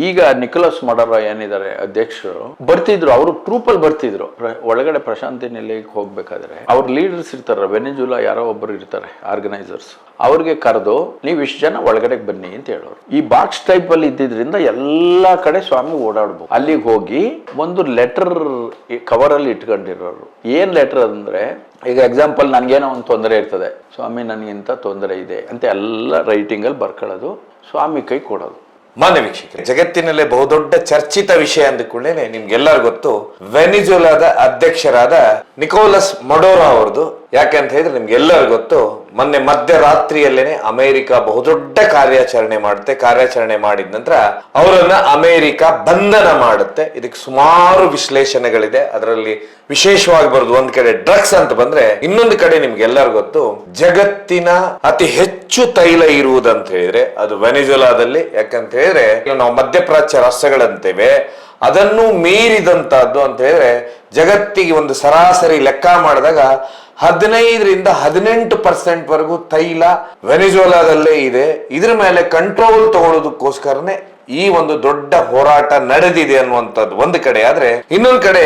ಈಗ ನಿಕೋಲಸ್ ಮಡರ ಏನಿದ್ದಾರೆ ಅಧ್ಯಕ್ಷರು ಬರ್ತಿದ್ರು, ಅವರು ಟ್ರೂಪಲ್ಲಿ ಬರ್ತಿದ್ರು ಒಳಗಡೆ ಪ್ರಶಾಂತಿ ನಿಲಯಕ್ಕೆ ಹೋಗ್ಬೇಕಾದ್ರೆ. ಅವ್ರ ಲೀಡರ್ಸ್ ಇರ್ತಾರೆ, ವೆನಿಜುಲಾ ಯಾರೋ ಒಬ್ಬರು ಇರ್ತಾರೆ ಆರ್ಗನೈಸರ್ಸ್, ಅವ್ರಿಗೆ ಕರೆದು ನೀವು ಇಷ್ಟು ಜನ ಒಳಗಡೆ ಬನ್ನಿ ಅಂತ ಹೇಳೋರು. ಈ ಬಾಕ್ಸ್ ಟೈಪ್ ಅಲ್ಲಿ ಇದ್ದಿದ್ರಿಂದ ಎಲ್ಲಾ ಕಡೆ ಸ್ವಾಮಿ ಓಡಾಡ್ಬೋದು. ಅಲ್ಲಿಗೆ ಹೋಗಿ ಒಂದು ಲೆಟರ್ ಕವರ್ ಅಲ್ಲಿ ಇಟ್ಕೊಂಡಿರೋರು. ಏನ್ ಲೆಟರ್ ಅಂದ್ರೆ, ಈಗ ಎಕ್ಸಾಂಪಲ್ ನನ್ಗೇನೋ ಒಂದು ತೊಂದರೆ ಇರ್ತದೆ, ಸ್ವಾಮಿ ನನಗಿಂತ ತೊಂದರೆ ಇದೆ ಅಂತ ಎಲ್ಲ ರೈಟಿಂಗ್ ಅಲ್ಲಿ ಬರ್ಕೊಳ್ಳೋದು, ಸ್ವಾಮಿ ಕೈ ಕೊಡೋದು. ಮಾನ್ಯ ವೀಕ್ಷಕರೇ, ಜಗತ್ತಿನಲ್ಲೇ ಬಹುದೊಡ್ಡ ಚರ್ಚಿತ ವಿಷಯ ಅಂದುಕೊಂಡೇನೆ ನಿಮ್ಗೆಲ್ಲರಿಗೂ ಗೊತ್ತು ವೆನಿಜುಲಾದ ಅಧ್ಯಕ್ಷರಾದ ನಿಕೋಲಸ್ ಮಡೋರಾ ಅವರದು. ಯಾಕಂತ ಹೇಳಿದ್ರೆ ನಿಮ್ಗೆಲ್ಲರಿಗೂ ಗೊತ್ತು, ಮೊನ್ನೆ ಮಧ್ಯರಾತ್ರಿಯಲ್ಲೇನೆ ಅಮೆರಿಕ ಬಹುದೊಡ್ಡ ಕಾರ್ಯಾಚರಣೆ ಮಾಡಿದ ನಂತರ ಅವರನ್ನ ಅಮೆರಿಕ ಬಂಧನ ಮಾಡುತ್ತೆ. ಇದಕ್ಕೆ ಸುಮಾರು ವಿಶ್ಲೇಷಣೆಗಳಿದೆ. ಅದರಲ್ಲಿ ವಿಶೇಷವಾಗಿ ಬರೋದು ಒಂದ್ ಕಡೆ ಡ್ರಗ್ಸ್ ಅಂತ ಬಂದ್ರೆ, ಇನ್ನೊಂದು ಕಡೆ ನಿಮ್ಗೆಲ್ಲರಿಗೂ ಗೊತ್ತು ಜಗತ್ತಿನ ಅತಿ ಹೆಚ್ಚು ತೈಲ ಇರುವುದಂತ ಹೇಳಿದ್ರೆ ಅದು ವೆನಿಜುಲಾದಲ್ಲಿ. ಯಾಕಂತ ಹೇಳಿದ್ರೆ ನಾವು ಮಧ್ಯಪ್ರಾಚ್ಯ ರಾಷ್ಟ್ರಗಳಂತೇವೆ, ಅದನ್ನು ಮೀರಿದಂತಹದ್ದು ಅಂತ ಹೇಳಿದ್ರೆ ಜಗತ್ತಿಗೆ ಒಂದು ಸರಾಸರಿ ಲೆಕ್ಕ ಮಾಡಿದಾಗ 15-18% ವರೆಗೂ ತೈಲ ವೆನಿಜುಲಾದಲ್ಲೇ ಇದೆ. ಇದ್ರ ಮೇಲೆ ಕಂಟ್ರೋಲ್ ತಗೊಳ್ಳೋದಕ್ಕೋಸ್ಕರನೇ ಈ ಒಂದು ದೊಡ್ಡ ಹೋರಾಟ ನಡೆದಿದೆ ಅನ್ನುವಂಥದ್ದು ಒಂದು ಕಡೆ. ಆದ್ರೆ ಇನ್ನೊಂದು ಕಡೆ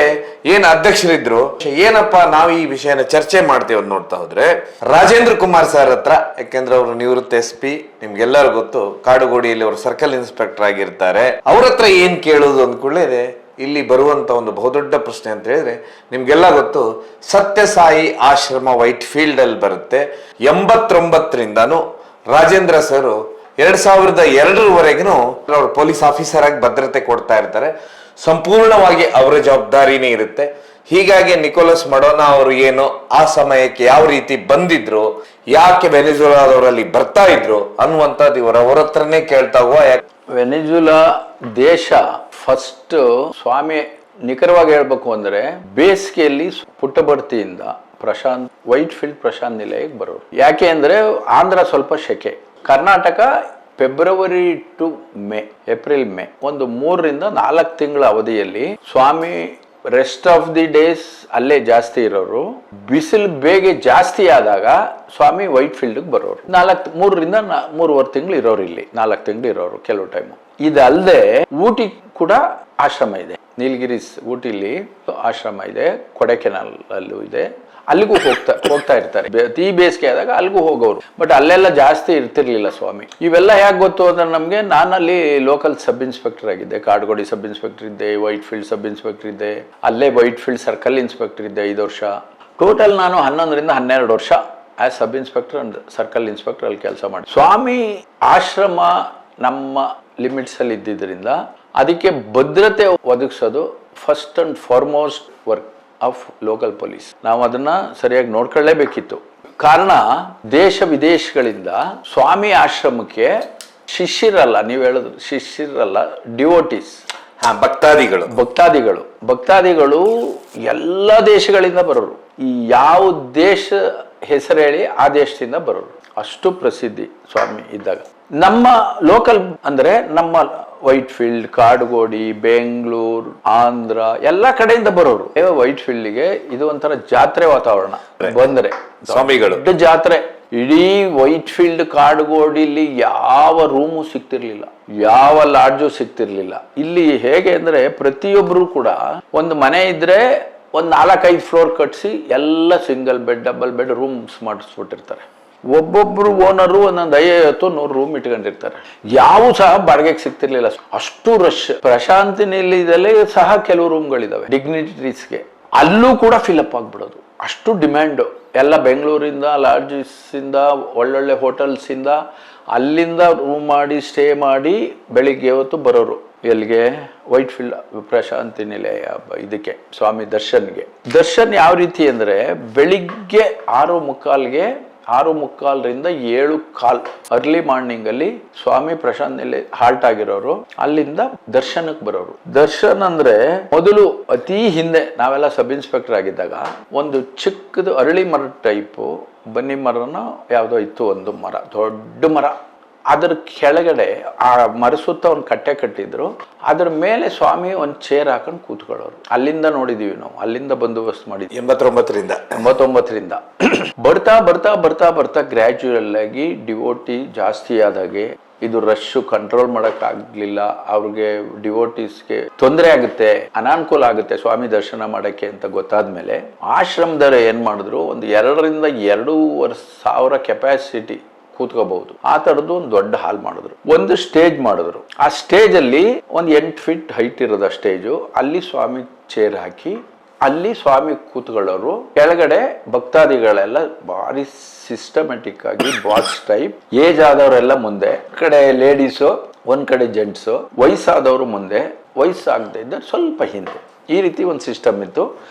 ಏನ್ ಅಧ್ಯಕ್ಷರಿದ್ರು, ಏನಪ್ಪಾ ನಾವು ಈ ವಿಷಯನ ಚರ್ಚೆ ಮಾಡ್ತೇವೆ ಅಂತ ನೋಡ್ತಾ ಹೋದ್ರೆ, ರಾಜೇಂದ್ರ ಕುಮಾರ್ ಸರ್ ಹತ್ರ, ಯಾಕೆಂದ್ರೆ ಅವರು ನಿವೃತ್ತ SP, ನಿಮ್ಗೆಲ್ಲರೂ ಗೊತ್ತು ಕಾಡುಗೋಡಿಯಲ್ಲಿ ಅವರು ಸರ್ಕಲ್ ಇನ್ಸ್ಪೆಕ್ಟರ್ ಆಗಿರ್ತಾರೆ. ಅವ್ರ ಹತ್ರ ಏನ್ ಕೇಳೋದು ಅಂದ್ಕೊಳ್ಳೇನೆ ಇಲ್ಲಿ ಬರುವಂತ ಒಂದು ಬಹುದೊಡ್ಡ ಪ್ರಶ್ನೆ ಅಂತ ಹೇಳಿದ್ರೆ, ನಿಮ್ಗೆಲ್ಲ ಗೊತ್ತು ಸತ್ಯಸಾಯಿ ಆಶ್ರಮ ವೈಟ್ ಫೀಲ್ಡ್ ಅಲ್ಲಿ ಬರುತ್ತೆ. 89ರಿಂದಾನು ರಾಜೇಂದ್ರ ಸರ್ 2002 ಅವರು ಪೊಲೀಸ್ ಆಫೀಸರ್ ಆಗಿ ಭದ್ರತೆ ಕೊಡ್ತಾ ಇರ್ತಾರೆ. ಸಂಪೂರ್ಣವಾಗಿ ಅವರ ಜವಾಬ್ದಾರಿನೇ ಇರುತ್ತೆ. ಹೀಗಾಗಿ ನಿಕೋಲಸ್ ಮಡೋನಾ ಅವರು ಏನು ಆ ಸಮಯಕ್ಕೆ ಯಾವ ರೀತಿ ಬಂದಿದ್ರು, ಯಾಕೆ ವೆನಿಜುಲಾದವರಲ್ಲಿ ಬರ್ತಾ ಇದ್ರು ಅನ್ನುವಂಥದ್ದು ಅವರ ಹತ್ರನೇ ಕೇಳ್ತಾ ಹೋಗುವ. ವೆನಿಜುಲಾ ದೇಶ ಫಸ್ಟ್ ಸ್ವಾಮಿ ನಿಖರವಾಗಿ ಹೇಳ್ಬೇಕು ಅಂದ್ರೆ ಬೇಸಿಗೆಯಲ್ಲಿ ಪುಟ್ಟಬರ್ತಿಯಿಂದ ವೈಟ್ ಫೀಲ್ಡ್ ಪ್ರಶಾಂತ್ ನಿಲಯಕ್ಕೆ ಬರೋರು. ಯಾಕೆ ಅಂದ್ರೆ ಆಂಧ್ರ ಸ್ವಲ್ಪ ಶೆಕೆ, Karnataka February to April May ಒಂದು 3-4 ತಿಂಗಳ ಅವಧಿಯಲ್ಲಿ Swami rest of the days ಅಲ್ಲೇ ಜಾಸ್ತಿ ಇರೋರು. ಬಿಸಿಲು ಬೇಗ ಜಾಸ್ತಿ ಆದಾಗ ಸ್ವಾಮಿ ವೈಟ್ ಫೀಲ್ಡ್ ಬರೋರು. 3-3.5 ತಿಂಗಳು ಇರೋರು, ಇಲ್ಲಿ 4 ತಿಂಗಳು ಇರೋರು ಕೆಲವು ಟೈಮು. ಇದಲ್ಲದೆ ಊಟಿ ಕೂಡ ಆಶ್ರಮ ಇದೆ, ನೀಲಗಿರಿಸ್ ಊಟಿಲಿ ಆಶ್ರಮ ಇದೆ, ಕೊಡೈಕೆನಾಲ್ ಅಲ್ಲೂ ಇದೆ. ಅಲ್ಲಿಗೂ ಹೋಗ್ತಾ ಇರ್ತಾರೆ. ಅತಿ ಬೇಸಿಗೆ ಆದಾಗ ಅಲ್ಲಿಗೂ ಹೋಗೋರು. ಬಟ್ ಅಲ್ಲೆಲ್ಲ ಜಾಸ್ತಿ ಇರ್ತಿರ್ಲಿಲ್ಲ ಸ್ವಾಮಿ. ಇವೆಲ್ಲ ಯಾಕೆ ಗೊತ್ತು ಅಂದ್ರೆ ನಮ್ಗೆ, ನಾನಲ್ಲಿ ಲೋಕಲ್ ಸಬ್ ಇನ್ಸ್ಪೆಕ್ಟರ್ ಆಗಿದ್ದೆ, ಕಾಡುಗೋಡಿ ಸಬ್ ಇನ್ಸ್ಪೆಕ್ಟರ್ ಇದ್ದೆ, ವೈಟ್ ಫೀಲ್ಡ್ ಸಬ್ ಇನ್ಸ್ಪೆಕ್ಟರ್ ಇದ್ದೆ, ಅಲ್ಲೇ ವೈಟ್ ಫೀಲ್ಡ್ ಸರ್ಕಲ್ ಇನ್ಸ್ಪೆಕ್ಟರ್ ಇದ್ದೆ 5 ವರ್ಷ. ಟೋಟಲ್ ನಾನು 11-12 ವರ್ಷ as sub inspector and circle inspector ಅಲ್ಲಿ ಕೆಲಸ ಮಾಡಿ. ಸ್ವಾಮಿ ಆಶ್ರಮ ನಮ್ಮ ಲಿಮಿಟ್ಸ್ ಅಲ್ಲಿ ಇದ್ದಿದ್ರಿಂದ ಅದಕ್ಕೆ ಭದ್ರತೆ ಒದಗಿಸೋದು first and foremost work of local police. ನಾವು ಅದನ್ನ ಸರಿಯಾಗಿ ನೋಡ್ಕೊಳ್ಳೇಬೇಕಿತ್ತು. ಕಾರಣ ದೇಶ ವಿದೇಶಗಳಿಂದ ಸ್ವಾಮಿ ಆಶ್ರಮಕ್ಕೆ ಶಿಷ್ಯರಲ್ಲ, ನೀವು ಹೇಳಿದ್ರು ಶಿಷ್ಯರಲ್ಲ, ಡಿವೋಟೀಸ್, ಭಕ್ತಾದಿಗಳು ಎಲ್ಲ ದೇಶಗಳಿಂದ ಬರೋರು. ಈ ಯಾವ ದೇಶ ಹೆಸರು ಹೇಳಿ ಆ ದೇಶದಿಂದ ಬರೋರು, ಅಷ್ಟು ಪ್ರಸಿದ್ಧಿ ಸ್ವಾಮಿ ಇದ್ದಾಗ. ನಮ್ಮ ಲೋಕಲ್ ಅಂದ್ರೆ ನಮ್ಮ ವೈಟ್ ಫೀಲ್ಡ್, ಕಾಡುಗೋಡಿ, ಬೆಂಗಳೂರು, ಆಂಧ್ರ ಎಲ್ಲ ಕಡೆಯಿಂದ ಬರೋರು ವೈಟ್ ಫೀಲ್ಡ್ಗೆ. ಇದು ಒಂಥರ ಜಾತ್ರೆ ವಾತಾವರಣ. ಬಂದ್ರೆ ಸ್ವಾಮಿಗಳು ದೊಡ್ಡ ಜಾತ್ರೆ. ಇಡೀ ವೈಟ್ ಫೀಲ್ಡ್ ಕಾಡುಗೋಡಿಲಿ ಯಾವ ರೂಮು ಸಿಗ್ತಿರ್ಲಿಲ್ಲ, ಯಾವ ಲಾಡ್ಜು ಸಿಗ್ತಿರ್ಲಿಲ್ಲ. ಇಲ್ಲಿ ಹೇಗೆ ಅಂದ್ರೆ ಪ್ರತಿಯೊಬ್ರು ಕೂಡ ಒಂದು ಮನೆ ಇದ್ರೆ ಒಂದು 4-5 ಫ್ಲೋರ್ ಕಟ್ಸಿ ಎಲ್ಲ single bed, double bed rooms ಮಾಡಿಸ್ಬಿಟ್ಟಿರ್ತಾರೆ. ಒಬ್ಬೊಬ್ರು ಓನರು ಒಂದೊಂದು 50-100 ರೂಮ್ ಇಟ್ಕೊಂಡಿರ್ತಾರೆ. ಯಾವ ಸಹ ಬಾಡಿಗೆಗೆ ಸಿಗ್ತಿರ್ಲಿಲ್ಲ, ಅಷ್ಟು ರಶ್. ಪ್ರಶಾಂತಿ ನಿಲಯದಲ್ಲೇ ಸಹ ಕೆಲವು ರೂಮ್ಗಳಿದಾವೆ ಡಿಗ್ನಿಟರೀಸ್ಗೆ, ಅಲ್ಲೂ ಕೂಡ ಫಿಲಪ್ ಆಗ್ಬಿಡೋದು, ಅಷ್ಟು ಡಿಮ್ಯಾಂಡು. ಎಲ್ಲ ಬೆಂಗಳೂರಿಂದ ಲಾಡ್ಜಸ್ ಇಂದ, ಒಳ್ಳೊಳ್ಳೆ ಹೋಟೆಲ್ಸ್ ಇಂದ ಅಲ್ಲಿಂದ ರೂಮ್ ಮಾಡಿ ಸ್ಟೇ ಮಾಡಿ ಬೆಳಿಗ್ಗೆ ಹೊತ್ತು ಬರೋರು ಎಲ್ಲಿಗೆ, ವೈಟ್ ಫೀಲ್ಡ್ ಪ್ರಶಾಂತಿ ನಿಲಯ ಇದಕ್ಕೆ ಸ್ವಾಮಿ ದರ್ಶನ್ಗೆ. ದರ್ಶನ್ ಯಾವ ರೀತಿ ಅಂದ್ರೆ ಬೆಳಿಗ್ಗೆ 6:45ಗೆ 6:45ರಿಂದ 7:15 ಅರ್ಲಿ ಮಾರ್ನಿಂಗ್ ಅಲ್ಲಿ ಸ್ವಾಮಿ ಪ್ರಶಾಂತ್ ನಿಲಯ ಹಾಲ್ಟ್ ಆಗಿರೋರು, ಅಲ್ಲಿಂದ ದರ್ಶನಕ್ಕೆ ಬರೋರು. ದರ್ಶನ್ ಅಂದ್ರೆ ಮೊದಲು ಅತಿ ಹಿಂದೆ ನಾವೆಲ್ಲ ಸಬ್ ಇನ್ಸ್ಪೆಕ್ಟರ್ ಆಗಿದ್ದಾಗ ಒಂದು ಚಿಕ್ಕದು ಅರಳಿ ಮರ ಟೈಪು ಬನ್ನಿ ಮರನ ಯಾವ್ದೋ ಇತ್ತು, ಒಂದು ಮರ, ದೊಡ್ಡ ಮರ. ಅದ್ರ ಕೆಳಗಡೆ ಆ ಮರ ಸುತ್ತ ಒಂದು ಕಟ್ಟೆ ಕಟ್ಟಿದ್ರು, ಅದ್ರ ಮೇಲೆ ಸ್ವಾಮಿ ಒಂದು ಚೇರ್ ಹಾಕೊಂಡು ಕೂತ್ಕೊಳ್ಳೋರು. ಅಲ್ಲಿಂದ ನೋಡಿದೀವಿ ನಾವು, ಅಲ್ಲಿಂದ ಬಂದೋಬಸ್ತ್ ಮಾಡಿದ್ವಿ 89ರಿಂದ. ಬರ್ತಾ ಬರ್ತಾ ಬರ್ತಾ ಬರ್ತಾ ಗ್ರ್ಯಾಜುಯಲ್ ಆಗಿ ಡಿವೋಟಿ ಜಾಸ್ತಿ ಆದಾಗೆ ಇದು ರಶ್ ಕಂಟ್ರೋಲ್ ಮಾಡೋಕ್ಕಾಗಲಿಲ್ಲ, ಅವ್ರಿಗೆ ಡಿವೋಟೀಸ್ಗೆ ತೊಂದರೆ ಆಗುತ್ತೆ, ಅನಾನುಕೂಲ ಆಗುತ್ತೆ ಸ್ವಾಮಿ ದರ್ಶನ ಮಾಡೋಕ್ಕೆ ಅಂತ ಗೊತ್ತಾದ್ಮೇಲೆ ಆಶ್ರಮದವರು ಏನು ಮಾಡಿದ್ರು, ಒಂದು 2,500 ಕೆಪಾಸಿಟಿ ಕೂತ್ಕೋಬಹುದು ಆ ತರದ್ದು ಒಂದು ದೊಡ್ಡ ಹಾಲ್ ಮಾಡಿದ್ರು. ಒಂದು ಸ್ಟೇಜ್ ಮಾಡಿದ್ರು. ಆ ಸ್ಟೇಜ್ ಅಲ್ಲಿ ಒಂದು 8 ಫೀಟ್ ಹೈಟ್ ಇರೋದ ಸ್ಟೇಜು, ಅಲ್ಲಿ ಸ್ವಾಮಿ ಚೇರ್ ಹಾಕಿ ಅಲ್ಲಿ ಸ್ವಾಮಿ ಕೂತ್ಕೊಳ್ಳೋರು, ಕೆಳಗಡೆ ಭಕ್ತಾದಿಗಳೆಲ್ಲ ಭಾರಿ ಸಿಸ್ಟಮೆಟಿಕ್ ಆಗಿ ಬಾಕ್ಸ್ ಟೈಪ್, ಏಜ್ ಆದವರೆಲ್ಲ ಮುಂದೆ, ಕಡೆ ಲೇಡೀಸು ಒಂದ್ ಕಡೆ ಜೆಂಟ್ಸು, ವಯಸ್ಸಾದವರು ಮುಂದೆ, ವಯಸ್ಸಾಗದೆ ಇದ್ದ ಸ್ವಲ್ಪ ಹಿಂದೆ, ಈ ರೀತಿ ಒಂದು ಸಿಸ್ಟಮ್ ಇತ್ತು.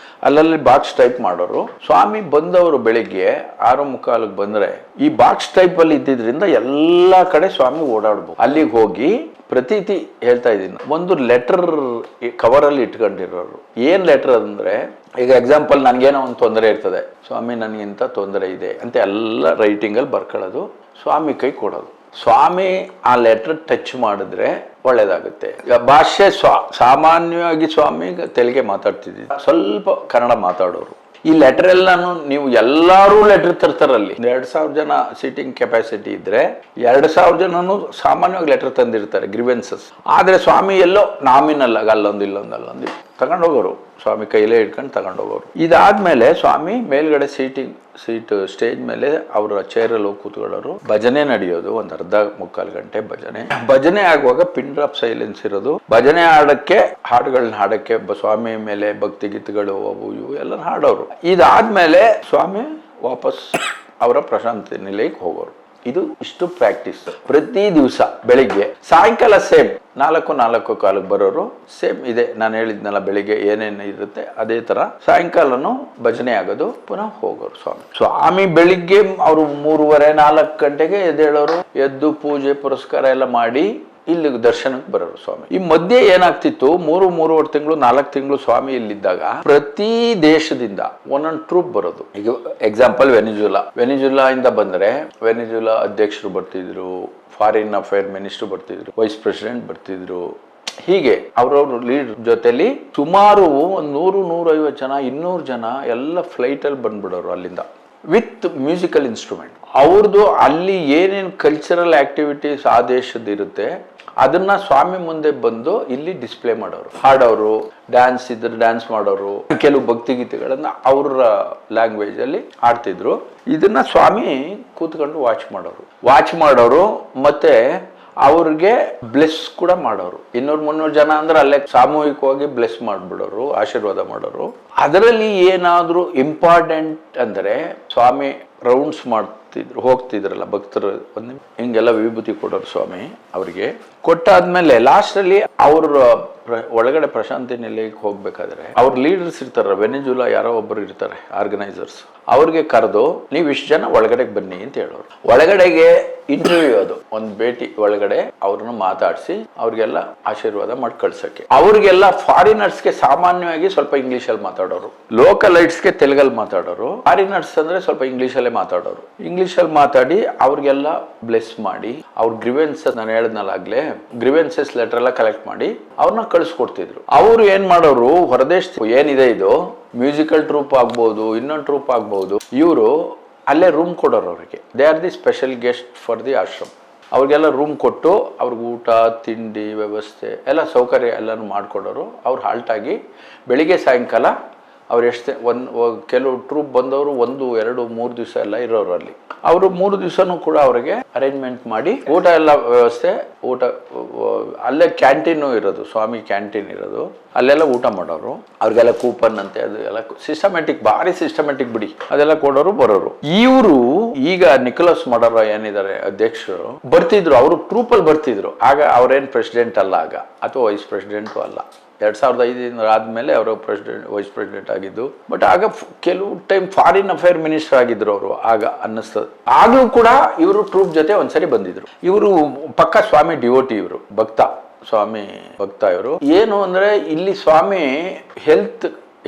ಅಲ್ಲಲ್ಲಿ ಬಾಕ್ಸ್ ಟೈಪ್ ಮಾಡೋರು. ಸ್ವಾಮಿ ಬಂದವರು ಬೆಳಿಗ್ಗೆ 6:45 ಬಂದ್ರೆ ಈ ಬಾಕ್ಸ್ ಟೈಪ್ ಅಲ್ಲಿ ಇದ್ದಿದ್ರಿಂದ ಎಲ್ಲಾ ಕಡೆ ಸ್ವಾಮಿ ಓಡಾಡ್ಬೋದು. ಅಲ್ಲಿಗೆ ಹೋಗಿ ಪ್ರತೀತಿ ಹೇಳ್ತಾ ಇದ್ದೀನಿ, ಒಂದು ಲೆಟರ್ ಕವರ್ ಅಲ್ಲಿ ಇಟ್ಕೊಂಡಿರೋರು. ಏನ್ ಲೆಟರ್ ಅಂದ್ರೆ, ಈಗ ಎಕ್ಸಾಂಪಲ್ ನನ್ಗೇನೋ ಒಂದು ತೊಂದರೆ ಇರ್ತದೆ, ಸ್ವಾಮಿ ನನ್ಗಿಂತ ತೊಂದರೆ ಇದೆ ಅಂತ ಎಲ್ಲ ರೈಟಿಂಗ್ ಅಲ್ಲಿ ಬರ್ಕೊಳ್ಳೋದು, ಸ್ವಾಮಿ ಕೈ ಕೊಡೋದು. ಸ್ವಾಮಿ ಆ ಲೆಟರ್ ಟಚ್ ಮಾಡಿದ್ರೆ ಒಳ್ಳೇದಾಗುತ್ತೆ. ಭಾಷೆ ಸಾಮಾನ್ಯವಾಗಿ ಸ್ವಾಮಿ ತೆಲುಗೆ ಮಾತಾಡ್ತಿದ್ವಿ, ಸ್ವಲ್ಪ ಕನ್ನಡ ಮಾತಾಡೋರು. ಈ ಲೆಟರ್ ಎಲ್ಲಾನು ನೀವು ಎಲ್ಲಾರು ಲೆಟರ್ ತರ್ತಾರಲ್ಲಿ, 2,000 ಜನ ಸೀಟಿಂಗ್ ಕೆಪಾಸಿಟಿ ಇದ್ರೆ 2,000 ಜನನು ಸಾಮಾನ್ಯವಾಗಿ ಲೆಟರ್ ತಂದಿರ್ತಾರೆ, ಗ್ರಿವೆನ್ಸಸ್. ಆದ್ರೆ ಸ್ವಾಮಿ ಎಲ್ಲೋ ನಾಮಿನಲ್ ಆಗ ಅಲ್ಲೊಂದು ಇಲ್ಲೊಂದು ತಗೊಂಡೋಗೋರು, ಸ್ವಾಮಿ ಕೈಲೇ ಇಟ್ಕೊಂಡು ತಗೊಂಡೋಗೋರು. ಇದಾದ್ಮೇಲೆ ಸ್ವಾಮಿ ಮೇಲ್ಗಡೆ ಸೀಟ್ ಸ್ಟೇಜ್ ಮೇಲೆ ಅವರ ಚೇರಲ್ಲಿ ಹೋಗಿ ಕೂತ್ಕೊಳ್ಳೋರು. ಭಜನೆ ನಡೆಯೋದು, ಒಂದು 1/2-3 ಗಂಟೆ ಭಜನೆ ಆಗುವಾಗ ಪಿನ್ ಡ್ರಾಪ್ ಸೈಲೆನ್ಸ್ ಇರೋದು. ಭಜನೆ ಹಾಡಕ್ಕೆ ಹಾಡುಗಳನ್ನ ಹಾಡಕ್ಕೆ ಸ್ವಾಮಿ ಮೇಲೆ ಭಕ್ತಿ ಗೀತಗಳು ಅವು ಇವು ಎಲ್ಲ ಹಾಡೋರು. ಇದಾದ್ಮೇಲೆ ಸ್ವಾಮಿ ವಾಪಸ್ ಅವರ ಪ್ರಶಾಂತಿ ನಿಲಯಕ್ಕೆ ಹೋಗೋರು. ಇಷ್ಟು ಪ್ರಾಕ್ಟೀಸ್ ಪ್ರತಿ ದಿವಸ ಬೆಳಿಗ್ಗೆ. ಸಾಯಂಕಾಲ ಸೇಮ್ 4:45 ಬರೋರು. ಸೇಮ್ ಇದೆ ನಾನು ಹೇಳಿದ್ನಲ್ಲ, ಬೆಳಿಗ್ಗೆ ಏನೇನು ಇರುತ್ತೆ ಅದೇ ತರ ಸಾಯಂಕಾಲನು ಭಜನೆ ಆಗೋದು, ಪುನಃ ಹೋಗೋರು ಸ್ವಾಮಿ. ಬೆಳಿಗ್ಗೆ ಅವರು 3:30-4 ಗಂಟೆಗೆ ಎದ್ದೇಳೋರು. ಎದ್ದು ಪೂಜೆ ಪುರಸ್ಕಾರ ಎಲ್ಲ ಮಾಡಿ ಇಲ್ಲಿ ದರ್ಶನಕ್ಕೆ ಬರೋರು ಸ್ವಾಮಿ. ಈ ಮಧ್ಯೆ ಏನಾಗ್ತಿತ್ತು, 3-3.5 ತಿಂಗಳು 4 ತಿಂಗಳು ಸ್ವಾಮಿ ಇಲ್ಲಿದ್ದಾಗ ಪ್ರತಿ ದೇಶದಿಂದ ಒಂದೊಂದು ಟ್ರೂಪ್ ಬರೋದು. ಈಗ ಎಕ್ಸಾಂಪಲ್ ವೆನಿಜುಲಾ ಇಂದ ಬಂದ್ರೆ ವೆನಿಜುಲಾ ಅಧ್ಯಕ್ಷರು ಬರ್ತಿದ್ರು, ಫಾರಿನ್ ಅಫೇರ್ ಮಿನಿಸ್ಟರ್ ಬರ್ತಿದ್ರು, ವೈಸ್ ಪ್ರೆಸಿಡೆಂಟ್ ಬರ್ತಿದ್ರು. ಹೀಗೆ ಅವ್ರವ್ರ ಲೀಡರ್ ಜೊತೆಲಿ ಸುಮಾರು 100-150 ಜನ 200 ಜನ ಎಲ್ಲ ಫ್ಲೈಟ್ ಅಲ್ಲಿ ಬಂದ್ಬಿಡೋರು ಅಲ್ಲಿಂದ, ವಿತ್ ಮ್ಯೂಸಿಕಲ್ ಇನ್ಸ್ಟ್ರೂಮೆಂಟ್. ಅವ್ರದ್ದು ಅಲ್ಲಿ ಏನೇನು ಕಲ್ಚರಲ್ ಆಕ್ಟಿವಿಟೀಸ್ ಆ ದೇಶದ ಇರುತ್ತೆ ಅದನ್ನ ಸ್ವಾಮಿ ಮುಂದೆ ಬಂದು ಇಲ್ಲಿ ಡಿಸ್ಪ್ಲೇ ಮಾಡೋರು, ಹಾಡೋರು, ಡ್ಯಾನ್ಸ್ ಇದ್ರೆ ಡ್ಯಾನ್ಸ್ ಮಾಡೋರು, ಕೆಲವು ಭಕ್ತಿ ಗೀತೆಗಳನ್ನ ಅವ್ರ ಲ್ಯಾಂಗ್ವೇಜ್ ಅಲ್ಲಿ ಹಾಡ್ತಿದ್ರು. ಇದನ್ನ ಸ್ವಾಮಿ ಕೂತ್ಕೊಂಡು ವಾಚ್ ಮಾಡೋರು ಮತ್ತೆ ಅವ್ರಿಗೆ ಬ್ಲೆಸ್ ಕೂಡ ಮಾಡೋರು. 200-300 ಜನ ಅಂದ್ರೆ ಅಲ್ಲೇ ಸಾಮೂಹಿಕವಾಗಿ ಬ್ಲೆಸ್ ಮಾಡ್ಬಿಡೋರು, ಆಶೀರ್ವಾದ ಮಾಡೋರು. ಅದರಲ್ಲಿ ಏನಾದ್ರೂ ಇಂಪಾರ್ಟೆಂಟ್ ಅಂದ್ರೆ ಸ್ವಾಮಿ ರೌಂಡ್ಸ್ ಹೋಗ್ತಿದ್ರಲ್ಲ ಭಕ್ತರು, ಹಿಂಗೆಲ್ಲ ವಿಭೂತಿ ಕೊಡೋರು ಸ್ವಾಮಿ. ಅವ್ರಿಗೆ ಕೊಟ್ಟಾದ್ಮೇಲೆ ಲಾಸ್ಟ್ ಅಲ್ಲಿ ಅವ್ರ ಒಳಗಡೆ ಪ್ರಶಾಂತಿ ನಿಲಯಕ್ಕೆ ಹೋಗ್ಬೇಕಾದ್ರೆ ಅವ್ರ ಲೀಡರ್ಸ್ ಇರ್ತಾರ, ವೆನಿಜುಲಾ ಯಾರೋ ಒಬ್ಬರು ಇರ್ತಾರೆ ಆರ್ಗನೈಸರ್ಸ್, ಅವ್ರಿಗೆ ಕರೆದು ನೀವು ಇಷ್ಟು ಜನ ಒಳಗಡೆಗೆ ಬನ್ನಿ ಅಂತ ಹೇಳೋರು. ಒಳಗಡೆಗೆ ಇಂಟರ್ವ್ಯೂ, ಅದು ಒಂದು ಭೇಟಿ ಒಳಗಡೆ ಅವ್ರನ್ನ ಮಾತಾಡಿಸಿ ಅವ್ರಿಗೆಲ್ಲ ಆಶೀರ್ವಾದ ಮಾಡಿ ಕಳ್ಸಕ್ಕೆ. ಅವ್ರಿಗೆಲ್ಲ ಫಾರಿನರ್ಸ್ಗೆ ಸಾಮಾನ್ಯವಾಗಿ ಸ್ವಲ್ಪ ಇಂಗ್ಲಿಷ್ ಅಲ್ಲಿ ಮಾತಾಡೋರು, ಲೋಕಲೈಟ್ಸ್ಗೆ ತೆಲುಗಲ್ಲಿ ಮಾತಾಡೋರು, ಫಾರಿನರ್ಸ್ ಅಂದ್ರೆ ಸ್ವಲ್ಪ ಇಂಗ್ಲಿಷ್ ಅಲ್ಲೇ ಮಾತಾಡೋರು. ಇಂಗ್ಲಿಷ್ ಅಲ್ಲಿ ಮಾತಾಡಿ ಅವ್ರಿಗೆಲ್ಲ ಬ್ಲೆಸ್ ಮಾಡಿ, ಅವ್ರ ಗ್ರಿವೆನ್ಸಸ್ ನಾನು ಹೇಳಿದ್ನಲ್ಲ ಆಗ್ಲೇ, ಗ್ರಿವೆನ್ಸಸ್ ಲೆಟರ್ ಎಲ್ಲ ಕಲೆಕ್ಟ್ ಮಾಡಿ ಅವ್ರನ್ನ ಕಳಿಸ್ಕೊಡ್ತಿದ್ರು. ಅವ್ರು ಏನ್ ಮಾಡೋರು, ಹೊರದೇಶ ಏನಿದೆ ಇದು ಮ್ಯೂಸಿಕಲ್ ಟ್ರೂಪ್ ಆಗ್ಬಹುದು, ಇನ್ನೊಂದು ಟ್ರೂಪ್ ಆಗ್ಬಹುದು, ಇವರು ಅಲ್ಲೇ ರೂಮ್ ಕೊಡೋರು ಅವ್ರಿಗೆ. They are the special guest for the ashram. ಅವ್ರಿಗೆಲ್ಲ ರೂಮ್ ಕೊಟ್ಟು ಅವ್ರಿಗೆ ಊಟ ತಿಂಡಿ ವ್ಯವಸ್ಥೆ ಎಲ್ಲ ಸೌಕರ್ಯ ಎಲ್ಲಾನು ಮಾಡ್ಕೊಡೋರು. ಅವ್ರು ಹಾಲ್ಟ್ ಆಗಿ ಬೆಳಿಗ್ಗೆ ಸಾಯಂಕಾಲ ಅವ್ರು ಕೆಲವು ಟ್ರೂಪ್ ಬಂದವರು 1-2-3 ದಿವಸ ಎಲ್ಲ ಇರೋರು ಅಲ್ಲಿ. ಅವರು 3 ದಿವಸನೂ ಕೂಡ ಅವರಿಗೆ ಅರೇಂಜ್ಮೆಂಟ್ ಮಾಡಿ ಊಟ ಎಲ್ಲ ವ್ಯವಸ್ಥೆ, ಊಟ ಅಲ್ಲೇ ಕ್ಯಾಂಟೀನು ಇರೋದು, ಸ್ವಾಮಿ ಕ್ಯಾಂಟೀನ್ ಇರೋದು, ಅಲ್ಲೆಲ್ಲ ಊಟ ಮಾಡೋರು. ಅವ್ರಿಗೆಲ್ಲ ಕೂಪನ್ ಅಂತೆ ಅದು ಎಲ್ಲ ಸಿಸ್ಟಮ್ಯಾಟಿಕ್, ಭಾರಿ ಸಿಸ್ಟಮ್ಯಾಟಿಕ್ ಬಿಡಿ, ಅದೆಲ್ಲ ಕೊಡೋರು ಬರೋರು. ಇವರು ಈಗ ನಿಕೋಲಸ್ ಮಡೋರಾ ಏನಿದ್ದಾರೆ ಅಧ್ಯಕ್ಷರು ಬರ್ತಿದ್ರು, ಅವರು ಟ್ರೂಪ್ ಅಲ್ಲಿ ಬರ್ತಿದ್ರು. ಆಗ ಅವ್ರೇನ್ ಪ್ರೆಸಿಡೆಂಟ್ ಅಲ್ಲ ಆಗ, ಅಥವಾ ವೈಸ್ ಪ್ರೆಸಿಡೆಂಟು ಅಲ್ಲ. 2005 ಆದ್ಮೇಲೆ ಅವರು ವೈಸ್ ಪ್ರೆಸಿಡೆಂಟ್ ಆಗಿದ್ದು. ಬಟ್ ಆಗ ಕೆಲವು ಟೈಮ್ ಫಾರಿನ್ ಅಫೇರ್ ಮಿನಿಸ್ಟರ್ ಆಗಿದ್ರು ಅವರು, ಆಗ ಅನ್ನಿಸ್ತದೆ. ಆಗ್ಲೂ ಕೂಡ ಇವರು ಟ್ರೂಪ್ ಜೊತೆ ಒಂದ್ಸರಿ ಬಂದಿದ್ರು. ಇವರು ಪಕ್ಕ ಸ್ವಾಮಿ ಡಿವೋಟಿ, ಇವರು ಸ್ವಾಮಿ ಭಕ್ತ. ಇವರು ಏನು ಅಂದ್ರೆ ಇಲ್ಲಿ ಸ್ವಾಮಿ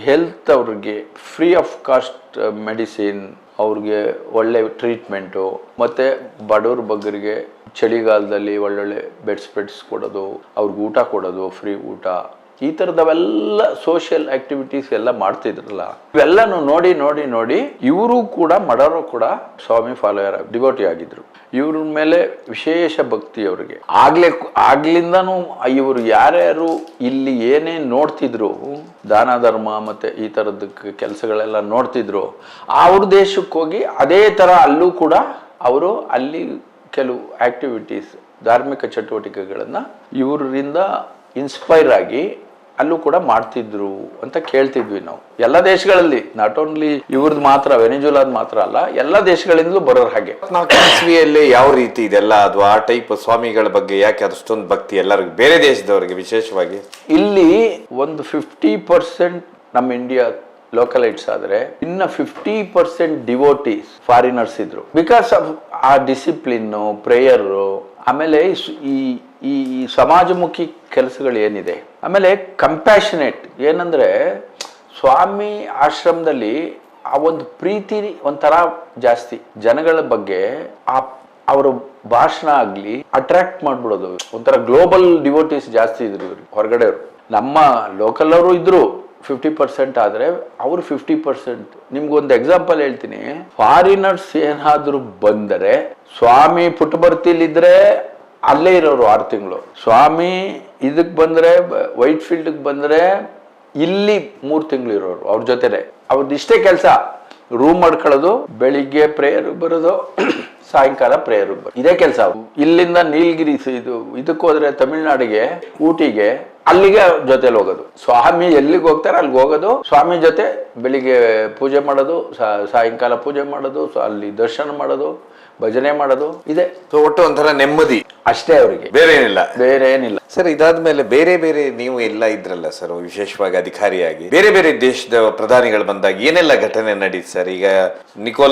ಹೆಲ್ತ್ ಅವ್ರಿಗೆ ಫ್ರೀ ಆಫ್ ಕಾಸ್ಟ್ ಮೆಡಿಸಿನ್, ಅವ್ರಿಗೆ ಒಳ್ಳೆ ಟ್ರೀಟ್ಮೆಂಟು, ಮತ್ತೆ ಬಡವ್ರ ಬಗ್ಗರಿಗೆ ಚಳಿಗಾಲದಲ್ಲಿ ಒಳ್ಳೊಳ್ಳೆ ಬೆಡ್ಸ್ ಕೊಡೋದು, ಅವ್ರಿಗೆ ಊಟ ಕೊಡೋದು, ಫ್ರೀ ಊಟ, ಈ ತರದವೆಲ್ಲ ಸೋಷಿಯಲ್ ಆಕ್ಟಿವಿಟೀಸ್ ಎಲ್ಲ ಮಾಡ್ತಿದ್ರಲ್ಲ, ಇವೆಲ್ಲನು ನೋಡಿ ನೋಡಿ ನೋಡಿ ಇವರು ಕೂಡ ಮಡರು ಕೂಡ ಸ್ವಾಮಿ ಫಾಲೋಯರ್ ಡಿವೋಟಿ ಆಗಿದ್ರು. ಇವ್ರ ಮೇಲೆ ವಿಶೇಷ ಭಕ್ತಿ ಅವ್ರಿಗೆ. ಆಗ್ಲಿಂದನೂ ಇವರು ಯಾರ್ಯಾರು ಇಲ್ಲಿ ಏನೇನ್ ನೋಡ್ತಿದ್ರು, ದಾನ ಧರ್ಮ ಮತ್ತೆ ಈ ತರದ ಕೆಲಸಗಳೆಲ್ಲ ನೋಡ್ತಿದ್ರು, ಅವ್ರ ದೇಶಕ್ಕೆ ಹೋಗಿ ಅದೇ ತರ ಅಲ್ಲೂ ಕೂಡ ಅವರು ಅಲ್ಲಿ ಕೆಲವು ಆಕ್ಟಿವಿಟೀಸ್, ಧಾರ್ಮಿಕ ಚಟುವಟಿಕೆಗಳನ್ನ ಇವರಿಂದ ಇನ್ಸ್ಪೈರ್ ಆಗಿ ಅಲ್ಲೂ ಕೂಡ ಮಾಡ್ತಿದ್ರು ಅಂತ ಕೇಳ್ತಿದ್ವಿ ನಾವು. ಎಲ್ಲ ದೇಶಗಳಲ್ಲಿ, ನಾಟ್ ಓನ್ಲಿ ಇವ್ರದ್ದು ಮಾತ್ರ, ವೆನಿಜುಲಾದ ಮಾತ್ರ ಅಲ್ಲ, ಎಲ್ಲ ದೇಶಗಳಿಂದಲೂ ಬರೋರು ಹಾಗೆ. ಇಸ್ವಿಯಲ್ಲಿ ಯಾವ ರೀತಿ ಇದೆಲ್ಲ, ಅದು ಆ ಟೈಪ್ ಸ್ವಾಮಿಗಳ ಬಗ್ಗೆ ಯಾಕೆ ಅಷ್ಟೊಂದು ಭಕ್ತಿ ಎಲ್ಲರಿಗೂ, ಬೇರೆ ದೇಶದವರಿಗೆ ವಿಶೇಷವಾಗಿ? ಇಲ್ಲಿ ಒಂದು 50% ನಮ್ಮ ಇಂಡಿಯಾ ಲೋಕಲೈಟ್ಸ್ ಆದ್ರೆ ಇನ್ನ 50% ಡಿವೋಟೀಸ್ ಫಾರಿನರ್ಸ್ ಇದ್ರು. ಬಿಕಾಸ್ ಆಫ್ ಆ ಡಿಸಿಪ್ಲಿನ್, ಪ್ರೇಯರ್, ಆಮೇಲೆ ಈ ಈ ಸಮಾಜಮುಖಿ ಕೆಲಸಗಳು ಏನಿದೆ, ಆಮೇಲೆ ಕಂಪ್ಯಾಷನೇಟ್ ಏನಂದ್ರೆ ಸ್ವಾಮಿ ಆಶ್ರಮದಲ್ಲಿ ಆ ಒಂದು ಪ್ರೀತಿ ಒಂಥರ ಜಾಸ್ತಿ ಜನಗಳ ಬಗ್ಗೆ. ಅವರ ಭಾಷಣ ಆಗ್ಲಿ ಅಟ್ರಾಕ್ಟ್ ಮಾಡ್ಬಿಡೋದು. ಒಂಥರ ಗ್ಲೋಬಲ್ ಡಿವೋಟೀಸ್ ಜಾಸ್ತಿ ಇದ್ರು ಇವ್ರು ಹೊರಗಡೆಯವರು. ನಮ್ಮ ಲೋಕಲ್ ಅವರು ಇದ್ರು 50%, ಆದ್ರೆ ಅವರು 50%. ನಿಮ್ಗೊಂದು ಎಕ್ಸಾಂಪಲ್ ಹೇಳ್ತೀನಿ. ಫಾರಿನರ್ಸ್ ಏನಾದ್ರು ಬಂದರೆ, ಸ್ವಾಮಿ ಪುಟ್ಟಬರ್ತಿಲಿದ್ರೆ ಅಲ್ಲೇ ಇರೋರು 6 ತಿಂಗಳು, ಸ್ವಾಮಿ ಇದಕ್ ಬಂದ್ರೆ ವೈಟ್ ಫೀಲ್ಡ್ ಬಂದ್ರೆ ಇಲ್ಲಿ 3 ತಿಂಗಳು ಇರೋರು ಅವ್ರ ಜೊತೆನೆ. ಅವ್ರದ್ದು ಇಷ್ಟೇ ಕೆಲಸ, ರೂಮ್ ಮಾಡ್ಕೊಳ್ಳೋದು, ಬೆಳಿಗ್ಗೆ ಪ್ರೇಯರ್ ಬರೋದು, ಸಾಯಂಕಾಲ ಪ್ರೇಯರ್ ಬರೋದು, ಇದೇ ಕೆಲಸ. ಇಲ್ಲಿಂದ ನೀಲಗಿರಿ ಇದಕ್ಕೆ ಹೋದ್ರೆ ತಮಿಳ್ನಾಡಿಗೆ, ಊಟಿಗೆ, ಅಲ್ಲಿಗೆ ಜೊತೆಲಿ ಹೋಗೋದು. ಸ್ವಾಮಿ ಎಲ್ಲಿಗೆ ಹೋಗ್ತಾರೆ ಅಲ್ಲಿಗೆ ಹೋಗೋದು, ಸ್ವಾಮಿ ಜೊತೆ ಬೆಳಿಗ್ಗೆ ಪೂಜೆ ಮಾಡೋದು, ಸಾಯಂಕಾಲ ಪೂಜೆ ಮಾಡೋದು, ಅಲ್ಲಿ ದರ್ಶನ ಮಾಡೋದು, ಭಜನೆ ಮಾಡೋದು, ಇದೆ. ಸೊ ಒಟ್ಟು ಒಂಥರ ನೆಮ್ಮದಿ ಅಷ್ಟೇ ಅವರಿಗೆ, ಬೇರೆ ಏನಿಲ್ಲ, ಬೇರೆ ಏನಿಲ್ಲ. ಸರ್ ಇದಾದ್ಮೇಲೆ ಬೇರೆ ಬೇರೆ ನೀವು ಎಲ್ಲ ಇದ್ರಲ್ಲ ಸರ್, ವಿಶೇಷವಾಗಿ ಅಧಿಕಾರಿಯಾಗಿ ಬೇರೆ ಬೇರೆ ದೇಶದ ಪ್ರಧಾನಿಗಳು ಬಂದಾಗ ಏನೆಲ್ಲ ಘಟನೆ ನಡೀತು ಸರ್? ಈಗ ನಿಕೋಲಸ್